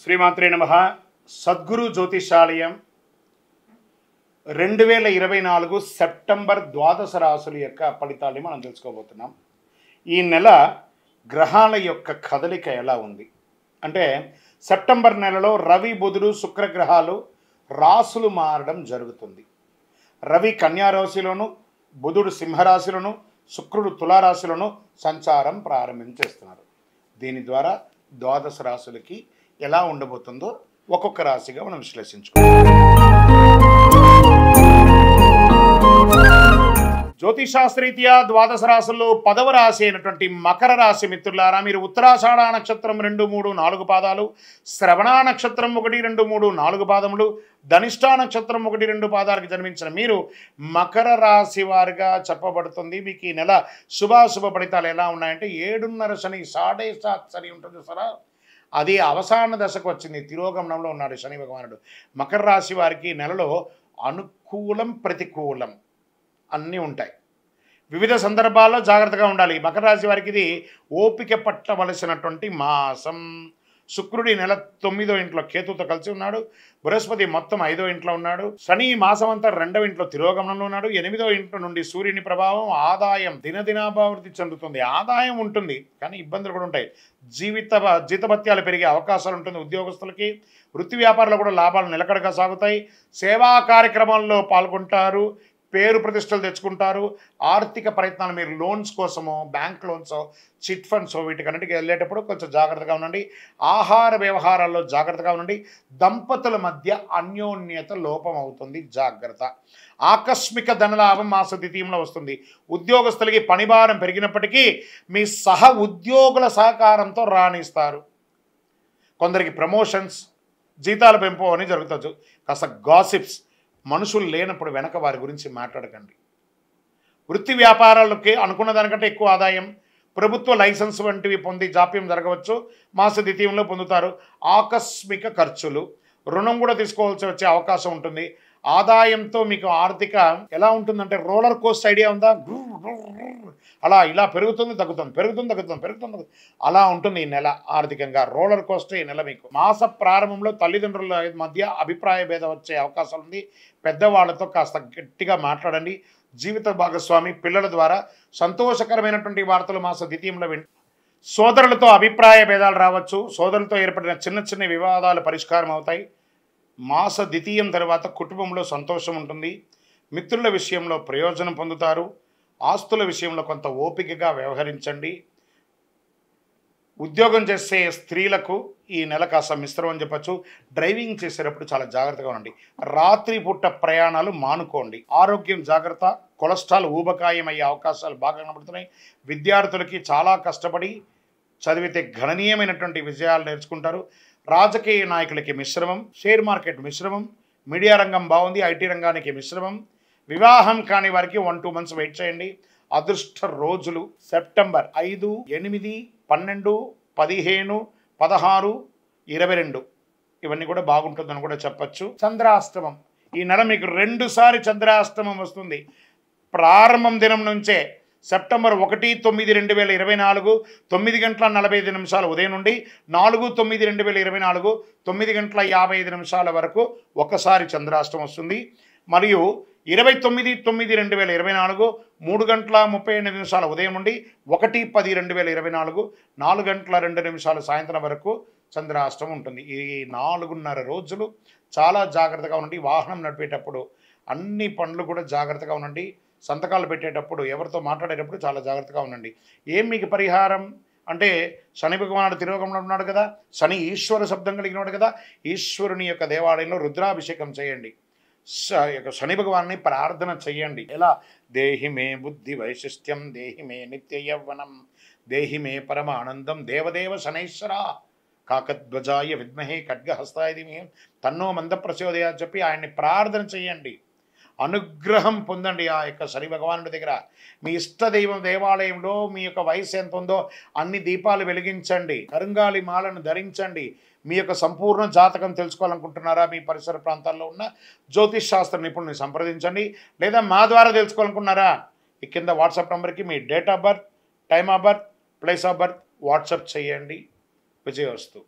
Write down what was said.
శ్రీమాత్రే నమః. సద్గురు జ్యోతిషాలయం 2024 సెప్టెంబర్ ద్వాదశ రాశుల యొక్క ఫలితాన్ని మనం తెలుసుకోబోతున్నాం. ఈ నెల గ్రహాల యొక్క కదలిక ఎలా ఉంది అంటే, సెప్టెంబర్ నెలలో రవి, బుధుడు, శుక్ర గ్రహాలు రాశులు మారడం జరుగుతుంది. రవి కన్యా రాశిలోను, బుధుడు సింహరాశిలోను, శుక్రుడు తులారాశిలోను సంచారం ప్రారంభించేస్తున్నారు. దీని ద్వారా ద్వాదశ రాశులకి ఎలా ఉండబోతుందో ఒక్కొక్క రాశిగా మనం విశ్లేషించుకోవాలి. జ్యోతిషాస్త్రరీత్యా ద్వాదశ రాశుల్లో 10వ రాశి అయినటువంటి మకర రాశి మిత్రులారా, మీరు ఉత్తరాషాఢ నక్షత్రం 2, 3, 4 పాదాలు, శ్రవణ నక్షత్రం 1, 2, 3, 4 పాదములు, ధనిష్టా నక్షత్రం 1, 2 పాదాలకు జన్మించిన మీరు మకర రాశి వారిగా చెప్పబడుతుంది. మీకు ఈ నెల శుభాశుభ ఫలితాలు ఎలా ఉన్నాయంటే, 7.5 శని, 7.5 శని ఉంటుంది సరే, అది అవసాన దశకు వచ్చింది. తిరోగమనంలో ఉన్నాడు శని భగవానుడు. మకర రాశి వారికి నెలలో అనుకూలం, ప్రతికూలం అన్నీ ఉంటాయి. వివిధ సందర్భాల్లో జాగ్రత్తగా ఉండాలి. మకర రాశి వారికి ఇది ఓపిక పట్టవలసినటువంటి మాసం. శుక్రుడి నెల 9వ ఇంట్లో కేతుతో కలిసి ఉన్నాడు. బృహస్పతి మొత్తం 5వ ఇంట్లో ఉన్నాడు. శని మాసం అంతా 2వ ఇంట్లో తిరోగమనంలో ఉన్నాడు. 8వ ఇంట్లో నుండి సూర్యుని ప్రభావం. ఆదాయం దినదినాభివృద్ధి చెందుతుంది. ఆదాయం ఉంటుంది కానీ ఇబ్బందులు కూడా ఉంటాయి. జీతభత్యాలు పెరిగే అవకాశాలు ఉంటుంది ఉద్యోగస్తులకి. వృత్తి వ్యాపారాలు కూడా లాభాలు నిలకడగా సాగుతాయి. సేవా కార్యక్రమాల్లో పాల్గొంటారు. పేరు ప్రతిష్టలు తెచ్చుకుంటారు. ఆర్థిక ప్రయత్నాలు, మీరు లోన్స్ కోసమో, బ్యాంక్ లోన్సో, చిట్ ఫండ్సో వీటికన్నిటికీ వెళ్ళేటప్పుడు కొంచెం జాగ్రత్తగా ఉండండి. ఆహార వ్యవహారాల్లో జాగ్రత్తగా ఉండండి. దంపతుల మధ్య అన్యోన్యత లోపం అవుతుంది, జాగ్రత్త. ఆకస్మిక ధనలాభం మాస ద్వితీయంలో వస్తుంది. ఉద్యోగస్తులకి పనిభారం పెరిగినప్పటికీ మీ సహ ఉద్యోగుల సహకారంతో రాణిస్తారు. కొందరికి ప్రమోషన్స్, జీతాల పెంపు అని జరుగుతుంది. కాస్త గాసిప్స్, మనుషులు లేనప్పుడు వెనక వారి గురించి మాట్లాడకండి. వృత్తి వ్యాపారాలకి అనుకున్న దానికంటే ఎక్కువ ఆదాయం, ప్రభుత్వ లైసెన్స్ వంటివి పొంది జాప్యం జరగవచ్చు. మాస ద్వితీయంలో పొందుతారు. ఆకస్మిక ఖర్చులు, రుణం కూడా తీసుకోవాల్సి వచ్చే అవకాశం ఉంటుంది. ఆదాయంతో మీకు ఆర్థిక ఎలా ఉంటుందంటే, రోలర్ కోస్ట్ ఐడియా ఉందా? అలా ఇలా పెరుగుతుంది తగ్గుతుంది, పెరుగుతుంది తగ్గుతుంది, పెరుగుతుంది తగ్గుతుంది, అలా ఉంటుంది ఈ నెల. ఆర్థికంగా రోలర్ కోస్ట్ ఈ నెల. మీకు మాస ప్రారంభంలో తల్లిదండ్రుల మధ్య అభిప్రాయ భేదం వచ్చే అవకాశం ఉంది. పెద్దవాళ్లతో కాస్త గట్టిగా మాట్లాడండి. జీవిత భాగస్వామి, పిల్లల ద్వారా సంతోషకరమైనటువంటి వార్తలు మాస ద్వితీయంలో సోదరులతో అభిప్రాయ భేదాలు రావచ్చు. సోదరులతో ఏర్పడిన చిన్న చిన్న వివాదాలు పరిష్కారం అవుతాయి. మాస ద్వితీయం తర్వాత కుటుంబంలో సంతోషం ఉంటుంది. మిత్రుల విషయంలో ప్రయోజనం పొందుతారు. ఆస్తుల విషయంలో కొంత ఓపికగా వ్యవహరించండి. ఉద్యోగం చేసే స్త్రీలకు ఈ నెల కాస్త మిశ్రమం అని చెప్పచ్చు. డ్రైవింగ్ చేసేటప్పుడు చాలా జాగ్రత్తగా ఉండండి. రాత్రిపూట ప్రయాణాలు మానుకోండి. ఆరోగ్యం జాగ్రత్త. కొలెస్ట్రాల్ ఊబకాయం అయ్యే అవకాశాలు బాగా కనబడుతున్నాయి. విద్యార్థులకి చాలా కష్టపడి చదివితే గణనీయమైనటువంటి విజయాలు నేర్చుకుంటారు. రాజకీయ నాయకులకి మిశ్రమం. షేర్ మార్కెట్ మిశ్రమం. మీడియా రంగం బాగుంది. ఐటీ రంగానికి మిశ్రమం. వివాహం కాని వారికి 1-2 మంత్స్ వెయిట్ చేయండి. అదృష్ట రోజులు సెప్టెంబర్ 5, 8, 12, 15, 16, 22 ఇవన్నీ కూడా బాగుంటుందని కూడా చెప్పచ్చు. చంద్రాష్టమం ఈ నెల మీకు 2 సారి చంద్రాష్టమం వస్తుంది. ప్రారంభం దినం నుంచే సెప్టెంబర్ 1, 9, 2024 9:45 ఉదయం నుండి 4, 9, 2024 9:55 వరకు ఒకసారి చంద్రాష్టమం వస్తుంది. మరియు 29, 9, 2024 3:38 ఉదయం నుండి 1, 10, 2024 4:02 సాయంత్రం వరకు చంద్రాష్టమం ఉంటుంది. ఈ 4.5 రోజులు చాలా జాగ్రత్తగా ఉండండి. వాహనం నడిపేటప్పుడు అన్ని పనులు కూడా జాగ్రత్తగా ఉండండి. సంతకాలు పెట్టేటప్పుడు, ఎవరితో మాట్లాడేటప్పుడు చాలా జాగ్రత్తగా ఉండండి. ఏం మీకు పరిహారం అంటే, శని భగవానుడు తిరోగమనంలో ఉన్నాడు కదా, శని ఈశ్వర శబ్దం కలిగినాడు కదా, ఈశ్వరుని యొక్క దేవాలయంలో రుద్రాభిషేకం చేయండి. శని భగవాన్ని ప్రార్థన చెయ్యండి. ఎలా? దేహి మే బుద్ధి వైశిష్ట్యం, దేహి మే నిత్య యవ్వనం, దేహి మే పరమానందం, దేవదేవ శనైశ్వర కాకధ్వజాయ విద్మహే ఖడ్గహస్తాయ ధీమహి తన్నో మంద ప్రచోదయాత్ అని చెప్పి ఆయన్ని ప్రార్థన చెయ్యండి. అనుగ్రహం పొందండి ఆ యొక్క శని భగవానుడి దగ్గర. మీ ఇష్టదైవం దేవాలయంలో మీ యొక్క వయసు ఎంత ఉందో అన్ని దీపాలు వెలిగించండి. కరుంగాలి మాలను ధరించండి. మీ యొక్క సంపూర్ణ జాతకం తెలుసుకోవాలనుకుంటున్నారా? మీ పరిసర ప్రాంతాల్లో ఉన్న జ్యోతిష్ శాస్త్ర నిపుణుల్ని సంప్రదించండి. లేదా మా ద్వారా తెలుసుకోవాలనుకున్నారా? ఈ కింద వాట్సాప్ నెంబర్కి మీ date of birth, time of birth, place of birth WhatsApp చేయండి. విజయవస్తు.